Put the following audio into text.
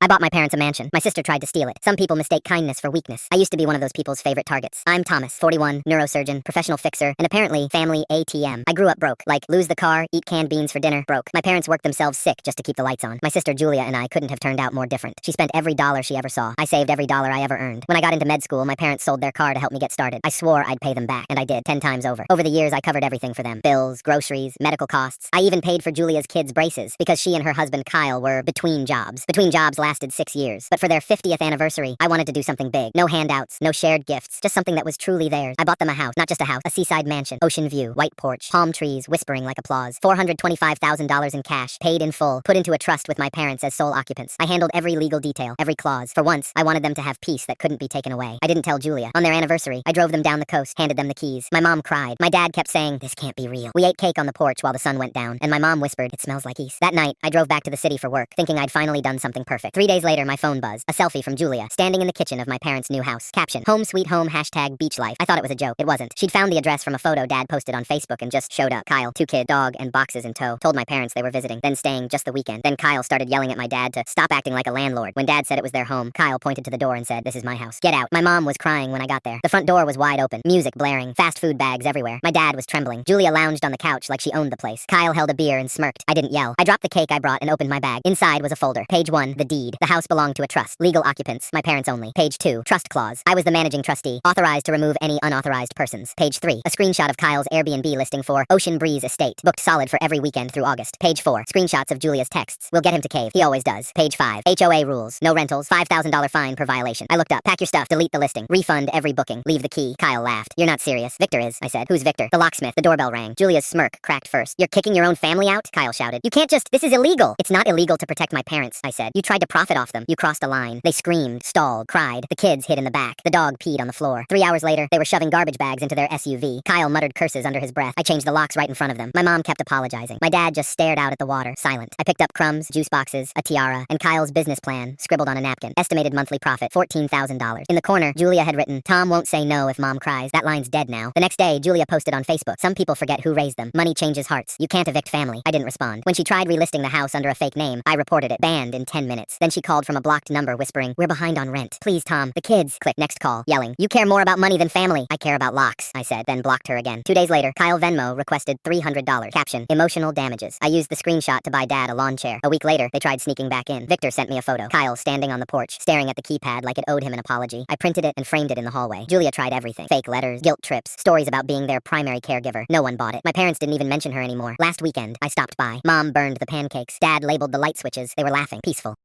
I bought my parents a mansion. My sister tried to steal it. Some people mistake kindness for weakness. I used to be one of those people's favorite targets. I'm Thomas, 41, neurosurgeon, professional fixer, and apparently family ATM. I grew up broke. Like, lose the car, eat canned beans for dinner, broke. My parents worked themselves sick just to keep the lights on. My sister Julia and I couldn't have turned out more different. She spent every dollar she ever saw. I saved every dollar I ever earned. When I got into med school, my parents sold their car to help me get started. I swore I'd pay them back, and I did, 10 times over. Over the years, I covered everything for them. Bills, groceries, medical costs. I even paid for Julia's kids' braces, because she and her husband Kyle were between jobs. Between jobs lasted 6 years. But for their 50th anniversary, I wanted to do something big. No handouts, no shared gifts, just something that was truly theirs. I bought them a house, not just a house, a seaside mansion, ocean view, white porch, palm trees, whispering like applause. $425,000 in cash, paid in full, put into a trust with my parents as sole occupants. I handled every legal detail, every clause. For once, I wanted them to have peace that couldn't be taken away. I didn't tell Julia. On their anniversary, I drove them down the coast, handed them the keys. My mom cried. My dad kept saying, "This can't be real." We ate cake on the porch while the sun went down, and my mom whispered, "It smells like East." That night, I drove back to the city for work, thinking I'd finally done something perfect. 3 days later, my phone buzzed. A selfie from Julia, standing in the kitchen of my parents' new house. Caption, "Home sweet home, #beach life." I thought it was a joke. It wasn't. She'd found the address from a photo Dad posted on Facebook and just showed up. Kyle, 2 kids, dog, and boxes in tow. Told my parents they were visiting, then staying just the weekend. Then Kyle started yelling at my dad to stop acting like a landlord. When Dad said it was their home, Kyle pointed to the door and said, "This is my house. Get out." My mom was crying when I got there. The front door was wide open, music blaring, fast food bags everywhere. My dad was trembling. Julia lounged on the couch like she owned the place. Kyle held a beer and smirked. I didn't yell. I dropped the cake I brought and opened my bag. Inside was a folder. Page 1, the deed. The house belonged to a trust. Legal occupants, my parents only. Page 2, trust clause. I was the managing trustee, authorized to remove any unauthorized persons. Page 3, a screenshot of Kyle's Airbnb listing for Ocean Breeze Estate, booked solid for every weekend through August. Page 4, screenshots of Julia's texts. "We'll get him to cave. He always does." Page 5, HOA rules. No rentals, $5,000 fine per violation. I looked up. Pack your stuff, delete the listing, refund every booking, leave the key. Kyle laughed. "You're not serious." "Victor is," I said. "Who's Victor?" "The locksmith." The doorbell rang. Julia's smirk cracked first. "You're kicking your own family out?" Kyle shouted. "You can't just, this is illegal." "It's not illegal to protect my parents," I said. "You tried to profit off them. You crossed a line." They screamed, stalled, cried. The kids hid in the back. The dog peed on the floor. 3 hours later, they were shoving garbage bags into their SUV. Kyle muttered curses under his breath. I changed the locks right in front of them. My mom kept apologizing. My dad just stared out at the water, silent. I picked up crumbs, juice boxes, a tiara, and Kyle's business plan, scribbled on a napkin. Estimated monthly profit, $14,000. In the corner, Julia had written, "Tom won't say no if mom cries." That line's dead now. The next day, Julia posted on Facebook, "Some people forget who raised them. Money changes hearts. You can't evict family." I didn't respond. When she tried relisting the house under a fake name, I reported it, banned in 10 minutes. Then she called from a blocked number whispering, "We're behind on rent. Please, Tom. The kids." Click next call, yelling, "You care more about money than family." "I care about locks," I said, then blocked her again. 2 days later, Kyle Venmo requested $300. Caption, "Emotional damages." I used the screenshot to buy Dad a lawn chair. A week later, they tried sneaking back in. Victor sent me a photo. Kyle standing on the porch, staring at the keypad like it owed him an apology. I printed it and framed it in the hallway. Julia tried everything. Fake letters, guilt trips, stories about being their primary caregiver. No one bought it. My parents didn't even mention her anymore. Last weekend, I stopped by. Mom burned the pancakes. Dad labeled the light switches. They were laughing. Peaceful.